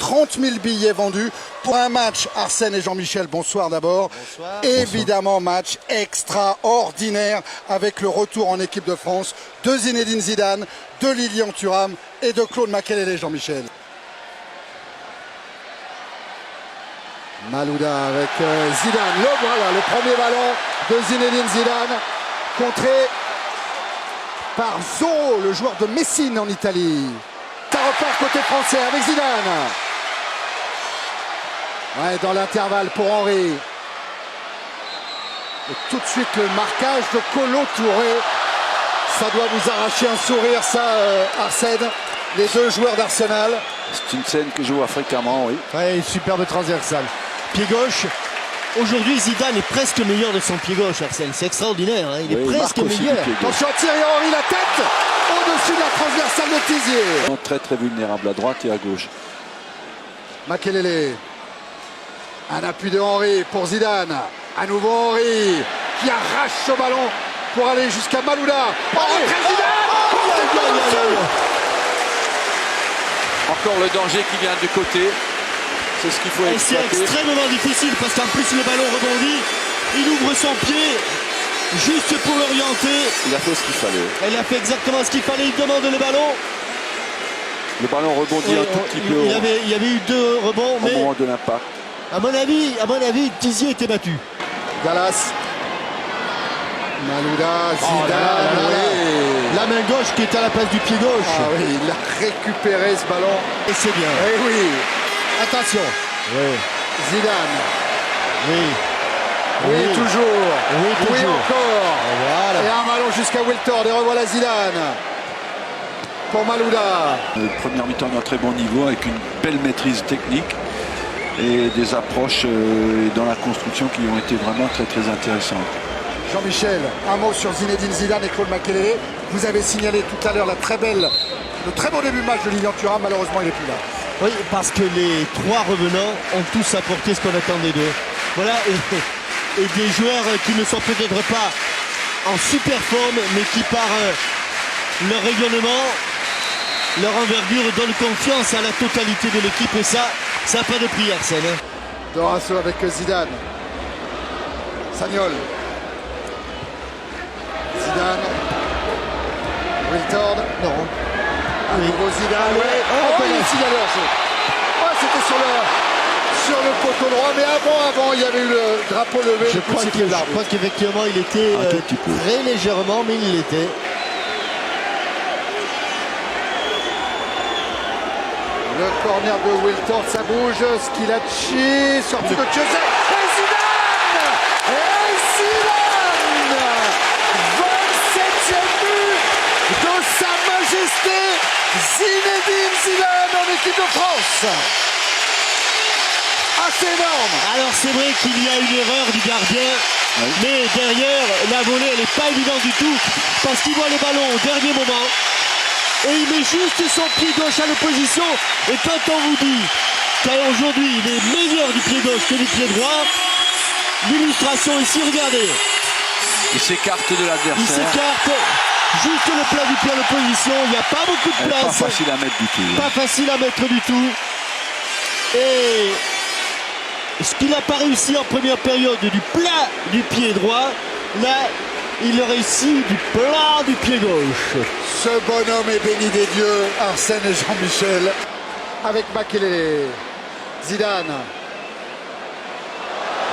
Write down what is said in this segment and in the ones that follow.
30 000 billets vendus pour un match. Arsène et Jean-Michel, bonsoir d'abord. Bonsoir. Évidemment, match extraordinaire avec le retour en équipe de France de Zinedine Zidane, de Lilian Thuram et de Claude Makélélé, Jean-Michel. Malouda avec Zidane. Voilà, le premier ballon de Zinedine Zidane, contré par Zorro, le joueur de Messine en Italie. Ça repart côté français avec Zidane. Ouais, dans l'intervalle pour Henry. Et tout de suite le marquage de Kolo Touré. Ça doit vous arracher un sourire, ça, Arsène. Les deux joueurs d'Arsenal. C'est une scène que je vois fréquemment, oui. Ouais, superbe transversale. Pied gauche. Aujourd'hui, Zidane est presque meilleur de son pied gauche, Arsène. C'est extraordinaire, hein. Il est presque meilleur. Attention à Thierry Henry, la tête au-dessus de la transversale de Tizier. Très très vulnérable à droite et à gauche. Makélélé. Un appui de Henry pour Zidane. À nouveau Henry qui arrache ce ballon pour aller jusqu'à Malouda. Encore le danger qui vient du côté. C'est ce qu'il faut exploiter. C'est extrêmement difficile parce qu'en plus le ballon rebondit. Il ouvre son pied juste pour l'orienter. Il a fait ce qu'il fallait. Il a fait exactement ce qu'il fallait. Il demande le ballon. Le ballon rebondit un tout petit peu. Il y avait eu deux rebonds, au mais moment de l'impact. à mon avis, Tizier était battu. Gallas. Malouda, Zidane. Oui. La main gauche qui est à la place du pied gauche. Ah oui, il a récupéré ce ballon. Et c'est bien. Eh oui. Attention. Oui. Zidane. Oui. Oui, toujours. Oui, toujours. Encore. Voilà. Et un ballon jusqu'à Wiltord. Et revoilà Zidane. Pour Malouda. Première mi-temps d'un très bon niveau avec une belle maîtrise technique et des approches dans la construction qui ont été vraiment très très intéressantes. Jean-Michel, un mot sur Zinedine Zidane et Claude Makélélé. Vous avez signalé tout à l'heure le très beau début de match de Lilian Thuram. Malheureusement, il n'est plus là. Oui, parce que les trois revenants ont tous apporté ce qu'on attendait d'eux. Voilà, et des joueurs qui ne sont peut-être pas en super forme, mais qui par leur rayonnement, leur envergure donnent confiance à la totalité de l'équipe. Et ça n'a pas de prix, Arsène. Dorasso avec Zidane. Sagnol. Zidane. Wiltord. Non. À nouveau Zidane. Ouais. Oh, il est signalé en jeu. Oh, c'était sur le poteau droit. Mais avant, il y avait eu le drapeau levé. Je pense qu'effectivement, il était très légèrement, mais il l'était. Le corner de Wiltord, ça bouge. Skilacci, sorti de Chelsea. Et Zidane! Et Zidane! 27e but de Sa Majesté Zinedine Zidane en équipe de France. Assez énorme. Alors c'est vrai qu'il y a une erreur du gardien, mais derrière, la volée, elle n'est pas évidente du tout, parce qu'il voit le ballon au dernier moment, et il met juste son pied gauche à l'opposition. Et quand on vous dit qu'aujourd'hui, il est meilleur du pied gauche que du pied droit, l'illustration ici, regardez. Il s'écarte de l'adversaire. Il s'écarte. Juste le plat du pied à l'opposition, il n'y a pas beaucoup de place. Pas facile à mettre du tout. Pas facile à mettre du tout. Et ce qu'il n'a pas réussi en première période du plat du pied droit, là, il le réussit du plat du pied gauche. Ce bonhomme est béni des dieux, Arsène et Jean-Michel. Avec Makélélé. Zidane.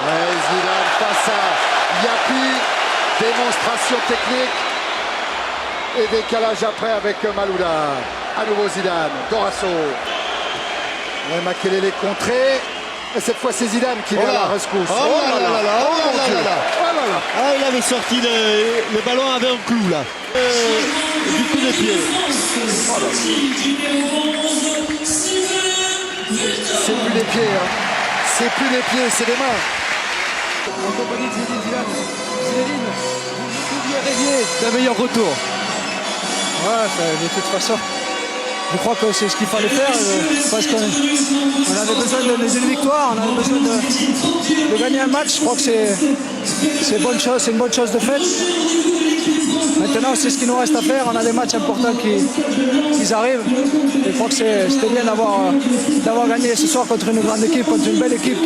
Ouais, Zidane face à Yapi. Démonstration technique. Et décalage après avec Malouda. À nouveau Zidane. Dorasso. Ouais, Makélélé contré. Et cette fois c'est Zidane qui vient à la rescousse. Ah, il avait sorti le ballon avait un clou là. Du coup de pied. Voilà. C'est plus les pieds, hein. C'est plus les pieds, c'est les mains. En compagnie de Zinedine Zidane. Zinedine, vous pouviez rêver d'un meilleur retour. Ouais, de toute façon, je crois que c'est ce qu'il fallait faire parce qu'on avait besoin d'une victoire, on avait besoin de gagner un match. Je crois que c'est une bonne chose de fait. Maintenant, c'est ce qu'il nous reste à faire. On a des matchs importants qui arrivent. Et je crois que c'était bien d'avoir gagné ce soir contre une grande équipe, contre une belle équipe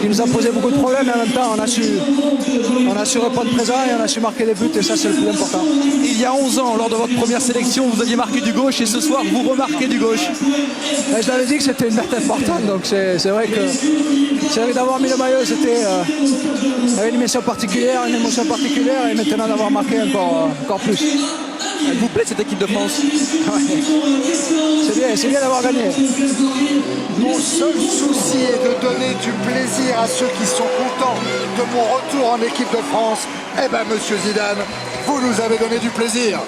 qui nous a posé beaucoup de problèmes. Et en même temps, on a su répondre présent et on a su marquer des buts. Et ça, c'est le plus important. Il y a 11 ans, lors de votre première sélection, vous aviez marqué du gauche et ce soir, vous remarquez du gauche. Et je l'avais dit que c'était une date importante. Donc c'est vrai que d'avoir mis le maillot, il y avait une mission particulière, une émotion particulière. Et maintenant d'avoir marqué encore plus. Elle vous plaît cette équipe de France? Ouais. C'est bien d'avoir gagné. Mon seul souci est de donner du plaisir à ceux qui sont contents de mon retour en équipe de France. Eh ben, monsieur Zidane, vous nous avez donné du plaisir.